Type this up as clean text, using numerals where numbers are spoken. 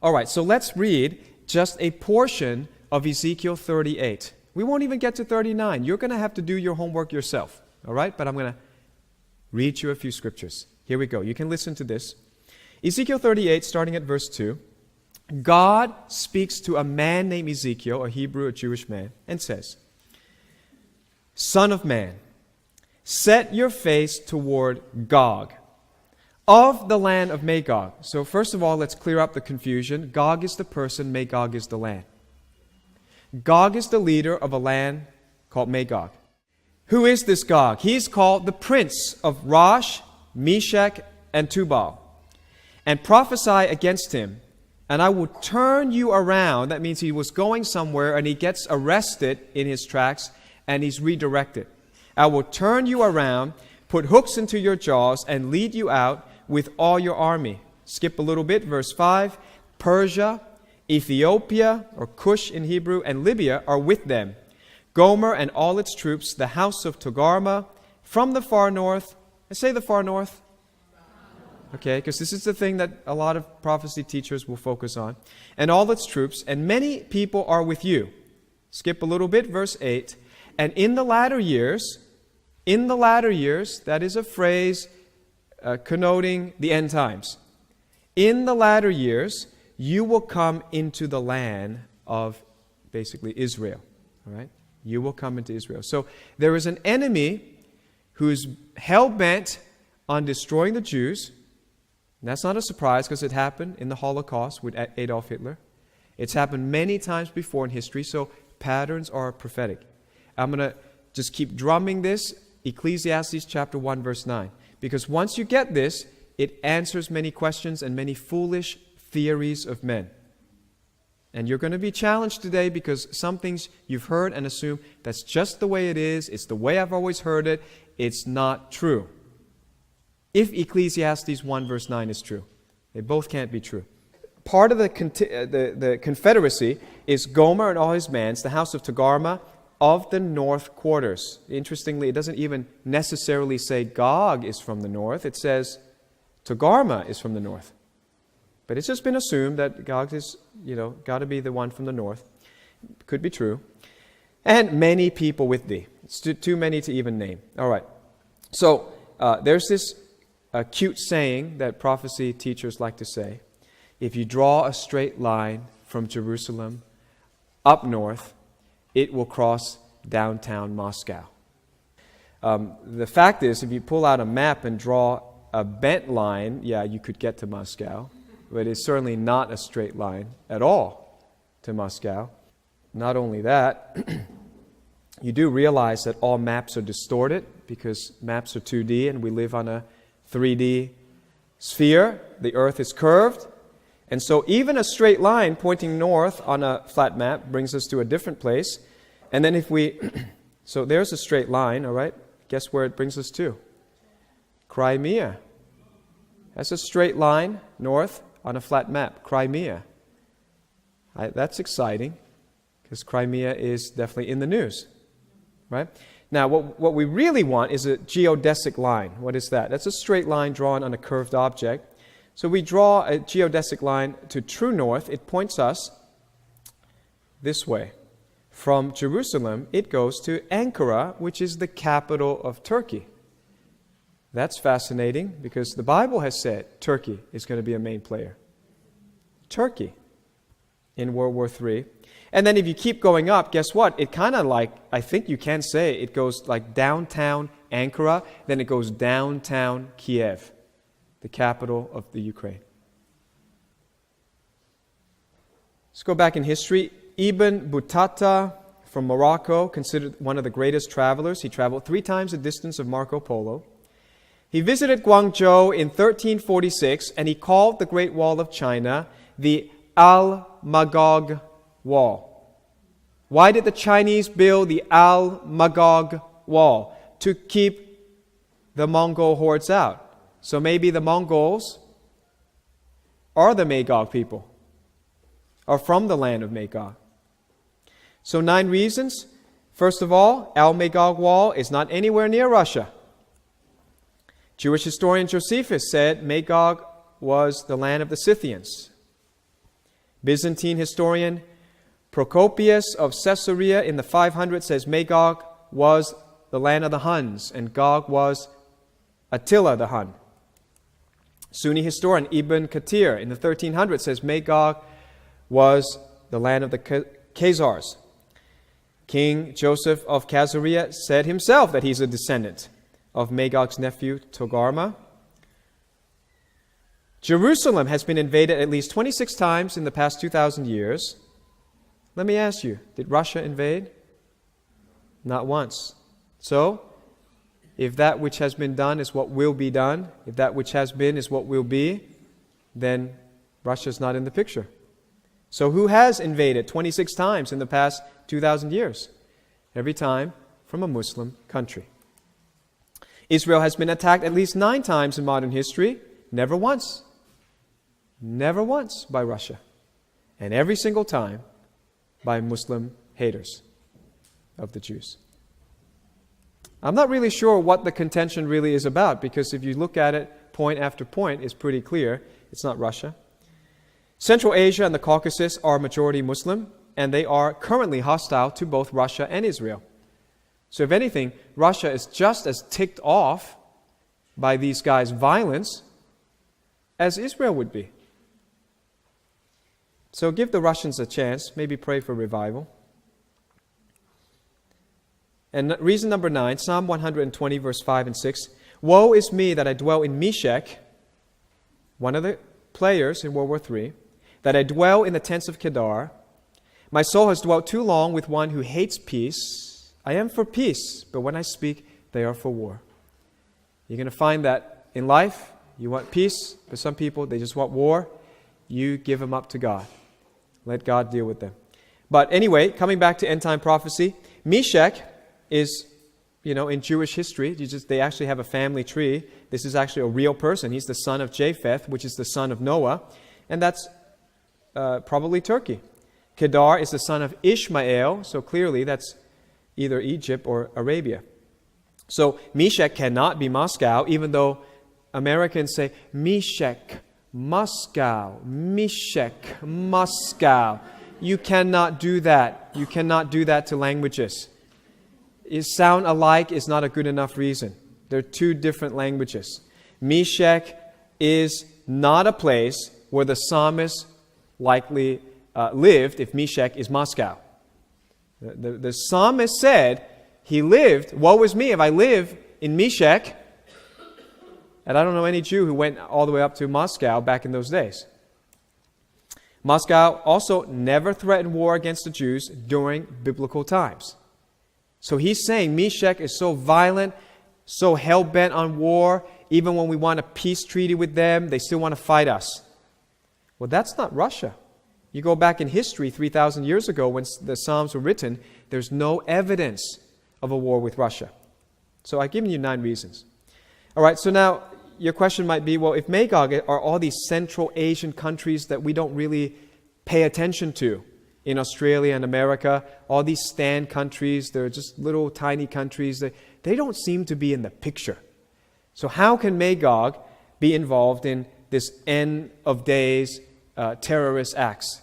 All right, so let's read just a portion of Ezekiel 38. We won't even get to 39. You're going to have to do your homework yourself, all right? But I'm going to read you a few scriptures. Here we go. You can listen to this. Ezekiel 38, starting at verse 2. God speaks to a man named Ezekiel, a Hebrew, a Jewish man, and says, Son of man, set your face toward Gog, of the land of Magog. So first of all, let's clear up the confusion. Gog is the person, Magog is the land. Gog is the leader of a land called Magog. Who is this Gog? He's called the prince of Rosh, Meshach, and Tubal. And prophesy against him, and I will turn you around. That means he was going somewhere and he gets arrested in his tracks and he's redirected. I will turn you around, put hooks into your jaws, and lead you out with all your army. Skip a little bit, verse 5. Persia, Ethiopia, or Cush in Hebrew, and Libya are with them. Gomer and all its troops, the house of Togarmah, from the far north. I say the far north. Okay, because this is the thing that a lot of prophecy teachers will focus on. And all its troops, and many people are with you. Skip a little bit, verse 8. And in the latter years, that is a phrase connoting the end times. In the latter years, you will come into the land of basically Israel. All right? You will come into Israel. So there is an enemy who's hell-bent on destroying the Jews. And that's not a surprise because it happened in the Holocaust with Adolf Hitler. It's happened many times before in history, so patterns are prophetic. I'm going to just keep drumming this, Ecclesiastes chapter 1, verse 9. Because once you get this, it answers many questions and many foolish theories of men. And you're going to be challenged today because some things you've heard and assume that's just the way it is. It's the way I've always heard it. It's not true. If Ecclesiastes 1 verse 9 is true. They both can't be true. Part of the confederacy is Gomer and all his mans, the house of Togarmah, of the north quarters. Interestingly, it doesn't even necessarily say Gog is from the north. It says Togarmah is from the north. But it's just been assumed that Gog is, got to be the one from the north. Could be true. And many people with thee. It's too many to even name. All right. So there's this cute saying that prophecy teachers like to say. If you draw a straight line from Jerusalem up north, it will cross downtown Moscow. The fact is, if you pull out a map and draw a bent line, yeah, you could get to Moscow. But it's certainly not a straight line at all to Moscow. Not only that, you do realize that all maps are distorted because maps are 2D and we live on a 3D sphere. The earth is curved. And so even a straight line pointing north on a flat map brings us to a different place. And then if we, so there's a straight line, all right? Guess where it brings us to? Crimea. That's a straight line north on a flat map. Crimea. That's exciting because Crimea is definitely in the news, right? Now, what we really want is a geodesic line. What is that? That's a straight line drawn on a curved object. So we draw a geodesic line to true north. It points us this way. From Jerusalem, it goes to Ankara, which is the capital of Turkey. That's fascinating because the Bible has said Turkey is going to be a main player. Turkey in World War III. And then if you keep going up, guess what? It kind of like, I think you can say, it goes like downtown Ankara, then it goes downtown Kiev, the capital of the Ukraine. Let's go back in history. Ibn Battuta from Morocco, considered one of the greatest travelers. He traveled 3 times the distance of Marco Polo. He visited Guangzhou in 1346, and he called the Great Wall of China the Al-Magog Wall. Why did the Chinese build the Al-Magog Wall? To keep the Mongol hordes out. So maybe the Mongols are the Magog people, are from the land of Magog. So 9 reasons. First of all, Al-Magog Wall is not anywhere near Russia. Jewish historian Josephus said Magog was the land of the Scythians. Byzantine historian Procopius of Caesarea in the 500 says Magog was the land of the Huns, and Gog was Attila the Hun. Sunni historian Ibn Kathir in the 1300 says Magog was the land of the Khazars. King Joseph of Caesarea said himself that he's a descendant of Magog's nephew Togarma. Jerusalem has been invaded at least 26 times in the past 2,000 years. Let me ask you, did Russia invade? Not once. So, if that which has been done is what will be done, if that which has been is what will be, then Russia's not in the picture. So who has invaded 26 times in the past 2,000 years? Every time from a Muslim country. Israel has been attacked at least 9 times in modern history, never once. Never once by Russia. And every single time by Muslim haters of the Jews. I'm not really sure what the contention really is about, because if you look at it point after point, it's pretty clear it's not Russia. Central Asia and the Caucasus are majority Muslim, and they are currently hostile to both Russia and Israel. So if anything, Russia is just as ticked off by these guys' violence as Israel would be. So give the Russians a chance, maybe pray for revival. And reason number 9, Psalm 120, verse 5 and 6. Woe is me that I dwell in Meshech, one of the players in World War III, that I dwell in the tents of Kedar. My soul has dwelt too long with one who hates peace. I am for peace, but when I speak, they are for war. You're going to find that in life, you want peace, but some people, they just want war. You give them up to God. Let God deal with them. But anyway, coming back to end-time prophecy, Meshech is, in Jewish history, they actually have a family tree. This is actually a real person. He's the son of Japheth, which is the son of Noah. And that's probably Turkey. Kedar is the son of Ishmael, so clearly that's either Egypt or Arabia. So Meshech cannot be Moscow, even though Americans say Meshech, Moscow, Meshech, Moscow. You cannot do that. You cannot do that to languages. Sound alike is not a good enough reason. They're 2 different languages. Meshech is not a place where the psalmist likely lived if Meshech is Moscow. The psalmist said he lived, woe is me if I live in Meshech. And I don't know any Jew who went all the way up to Moscow back in those days. Moscow also never threatened war against the Jews during biblical times. So he's saying Meshech is so violent, so hell-bent on war, even when we want a peace treaty with them, they still want to fight us. Well, that's not Russia. You go back in history 3,000 years ago when the Psalms were written, there's no evidence of a war with Russia. So I've given you 9 reasons. All right, so now your question might be, well, if Magog are all these Central Asian countries that we don't really pay attention to, in Australia and America, all these stand countries, they're just little tiny countries, they don't seem to be in the picture. So how can Magog be involved in this end of days terrorist acts?